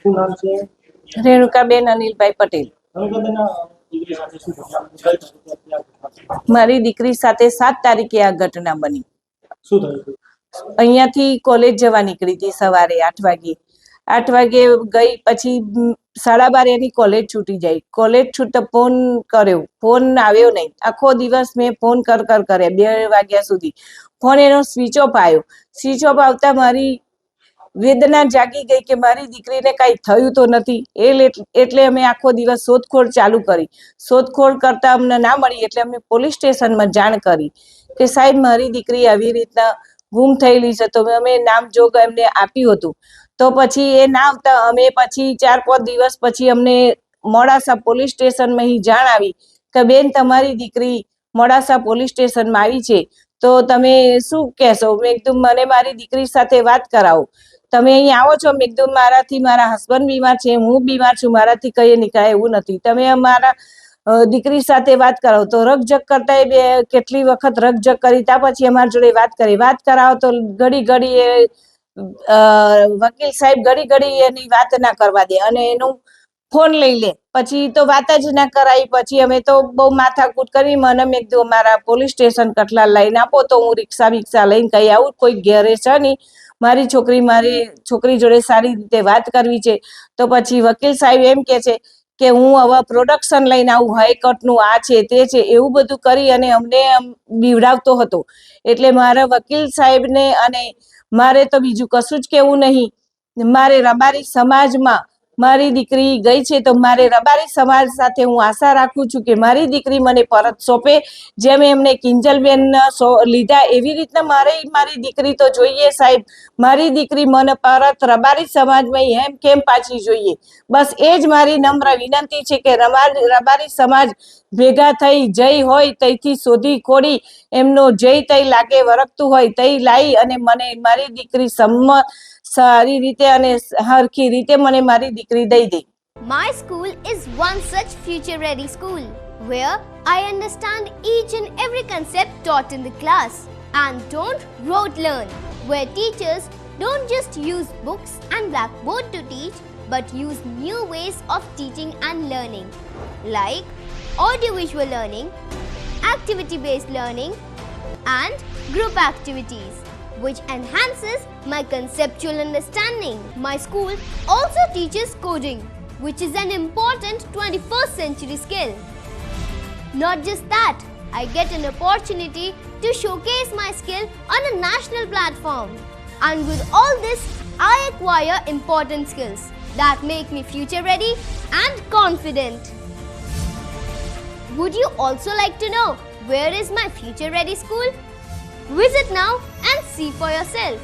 શું નામ છે? રેણુકાબેન અનિલભાઈ પટેલ. રેણુકાબેન, દીકરી સાથે શું ઘટના બની? કઈ તારીખે આ ઘટના છે? મારી દીકરી સાથે 7 તારીખે આ ઘટના બની. શું થયું હતું? અહીંયાથી કોલેજ જવા નીકળી હતી સવારે 8 વાગે. 8 વાગે ગઈ, પછી 12:30 એની કોલેજ છૂટી જાય. કોલેજ છૂટતા ફોન કર્યો, ફોન આવ્યો નહીં. આખો દિવસ મેં ફોન કર્યા 2 વાગ્યા સુધી. ફોન એનો સ્વિચ ઓફ આવ્યો. સ્વિચ ઓફ આવતા મારી વેદના જાગી ગઈ કે મારી દીકરીને કઈ થયું તો નથી. એટલે અમે આખો દિવસ શોધખોળ ચાલુ કરી. શોધખોળ કરતા અમને ના મળી એટલે અમે પોલીસ સ્ટેશનમાં જાણ કરી કે સાહેબ મારી દીકરી આવી રીતના ગુમ થયેલી છે. તો અમે નામજોગ એમને આપ્યું હતું. તો પછી એ ના આવતા અમે પછી 4-5 દિવસ પછી અમને મોડાસા પોલીસ સ્ટેશનમાં જાણ આવી કે બેન તમારી દીકરી મોડાસા પોલીસ સ્ટેશનમાં આવી છે, તો તમે શું કહેશો? મેં કીધું મને મારી દીકરી સાથે વાત કરાવો. તમે અહીં આવો છો? મેં કીધું મારાથી મારા હસબન્ડ બીમાર છે, હું બીમાર છું, મારાથી કઈ નીકળે એવું નથી. તમે અમારા દીકરી સાથે વાત કરાવો. તો રકઝક કરતા એ કેટલી વખત રકઝક કરી, ત્યાં પછી અમારી જોડે વાત કરાવો તો ઘડી એ વકીલ સાહેબ ઘડી એની વાત ના કરવા દે અને એનું ફોન લઈ લે. પછી તો વાત જ ના કરાવી. પછી અમે તો બહુ માથાકૂટ કરી. મને મેં કીધું મારા પોલીસ સ્ટેશન કટલા લઈને આપો તો હું રિક્ષા લઈને કઈ આવું. કોઈ ઘેરે છે નહીં. મારી છોકરી જોડે સારી રીતે વાત કરવી છે. તો પછી વકીલ સાહેબ એમ કે છે કે હું હવે પ્રોડક્શન લઈને આવું, હાઈકોર્ટનું આ છે તે છે એવું બધું કરી અને અમને બીવડાવતો હતો. એટલે મારા વકીલ સાહેબને અને મારે તો બીજું કશું જ કેવું નહીં. મારે રબારી સમાજમાં મારી દીકરી ગઈ છે, તો મારે રબારી સમાજ સાથે હું આશા રાખું છું કે મારી દીકરી મને પરત સોંપે. જેમ એમને કિંજલબેન લીધા એવી રીતના મારી દીકરી તો જોઈએ સાહેબ. મારી દીકરી મને પરત રબારી સમાજમાં એમ કેમ પાછી જોઈએ. બસ એ જ મારી નમ્ર વિનંતી છે કે રબારી સમાજ ભેગા થઈ જય હોય તઈથી શોધી ખોડી એમનો જય તઈ લાગે વરકતું હોય તઈ લાવી અને મને મારી દીકરી સારી રીતે અને હરખી રીતે મને મારી દીકરી દઈ દે. My school is one such future-ready school where I understand each and every concept taught in the class and don't rote learn, where teachers don't just use books and blackboard to teach but use new ways of teaching and learning like audiovisual learning, activity-based learning and group activities, which enhances my conceptual understanding. My school also teaches coding, which is an important 21st century skill. Not just that, I get an opportunity to showcase my skill on a national platform. And with all this, I acquire important skills that make me future ready and confident. Would you also like to know where is my future ready school? Visit now and see for yourself.